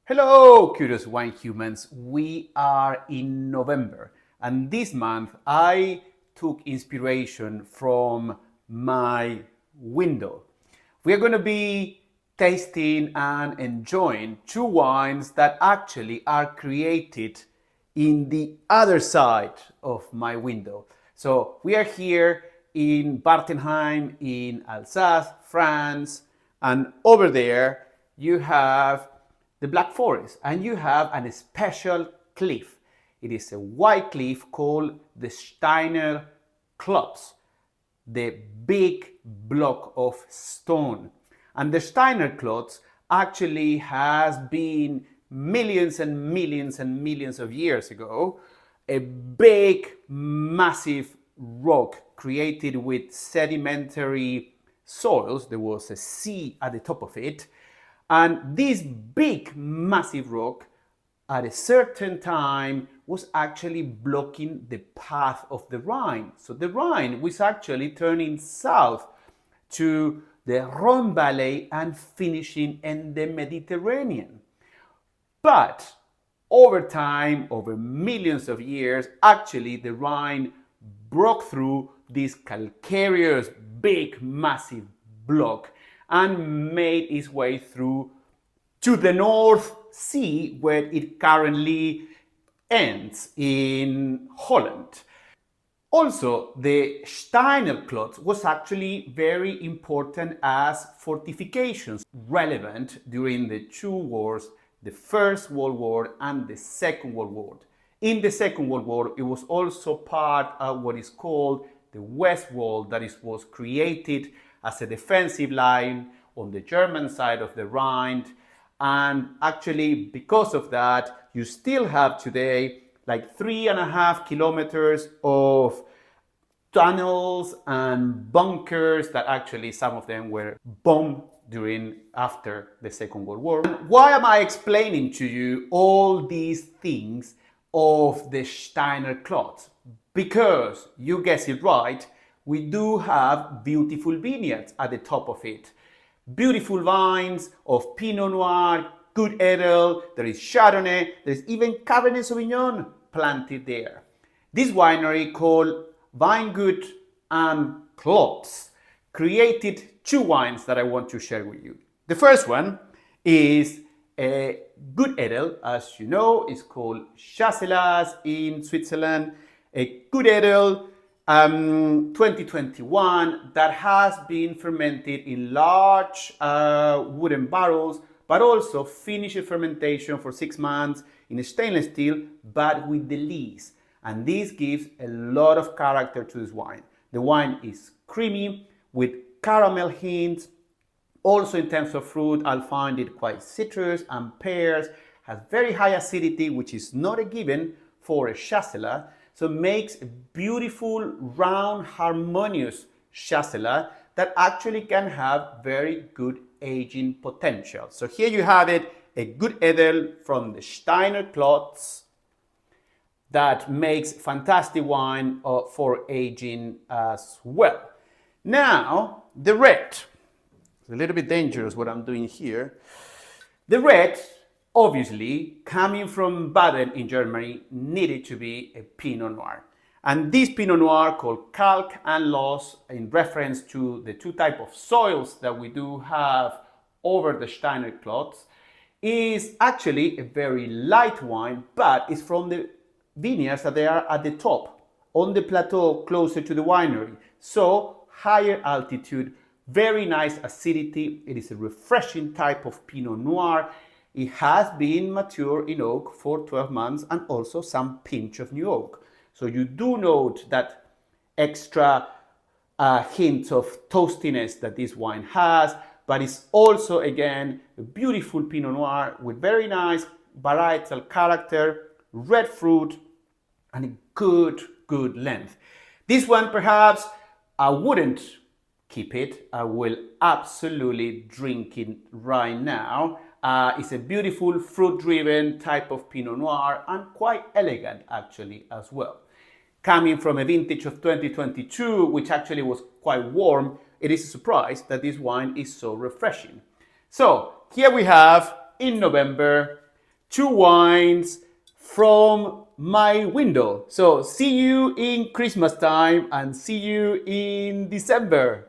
Hello, curious wine humans. We are in November, and this month I took inspiration from my window. We are going to be tasting and enjoying two wines that actually are created in the other side of my window. So we are here in Bartenheim in Alsace, France, and over there you have the Black Forest, and you have a special cliff. It is a white cliff called the Isteiner Klotz, the big block of stone. And the Isteiner Klotz actually has been millions and millions and millions of years ago, a big, massive rock created with sedimentary soils. There was a sea at the top of it. And this big, massive rock, at a certain time, was actually blocking the path of the Rhine. So the Rhine was actually turning south to the Rhône Valley and finishing in the Mediterranean. But over time, over millions of years, actually the Rhine broke through this calcareous, big, massive block and made its way through to the North Sea, where it currently ends in Holland. Also, the Isteiner Klotz was actually very important as fortifications, relevant during the two wars, the First World War and the Second World War. In the Second World War, it was also part of what is called the Westwall, that was created as a defensive line on the German side of the Rhine. And actually, because of that, you still have today like 3.5 kilometers of tunnels and bunkers that actually some of them were bombed after the Second World War. Why am I explaining to you all these things of the Isteiner Klotz? Because, you guess it right, we do have beautiful vineyards at the top of it. Beautiful vines of Pinot Noir, good Edel, there is Chardonnay, there is even Cabernet Sauvignon planted there. This winery called Weingut and Klotz created two wines that I want to share with you. The first one is a good Edel, as you know, it's called Chasselas in Switzerland. A good Edel 2021 that has been fermented in large wooden barrels, but also finished fermentation for 6 months in stainless steel, but with the lees. And this gives a lot of character to this wine. The wine is creamy with caramel hints. Also in terms of fruit, I'll find it quite citrus and pears, has very high acidity, which is not a given for a Chasselas. So it makes a beautiful, round, harmonious Chasselas that actually can have very good aging potential. So here you have it, a good Edel from the Isteiner Klotz that makes fantastic wine for aging as well. Now, the red. It's a little bit dangerous what I'm doing here. The red, obviously, coming from Baden in Germany, needed to be a Pinot Noir. And this Pinot Noir, called Calc and Loss, in reference to the two types of soils that we do have over the Isteiner Klotz, is actually a very light wine, but it's from the vineyards that they are at the top, on the plateau closer to the winery. So higher altitude, very nice acidity. It is a refreshing type of Pinot Noir. It has been mature in oak for 12 months and also some pinch of new oak. So you do note that extra hint of toastiness that this wine has, but it's also, again, a beautiful Pinot Noir with very nice varietal character, red fruit, and a good length. This one, perhaps, I wouldn't keep it. I will absolutely drink it right now. It's a beautiful fruit-driven type of Pinot Noir and quite elegant actually as well. Coming from a vintage of 2022, which actually was quite warm, it is a surprise that this wine is so refreshing. So here we have, in November, 2 wines from my window. So see you in Christmas time and see you in December.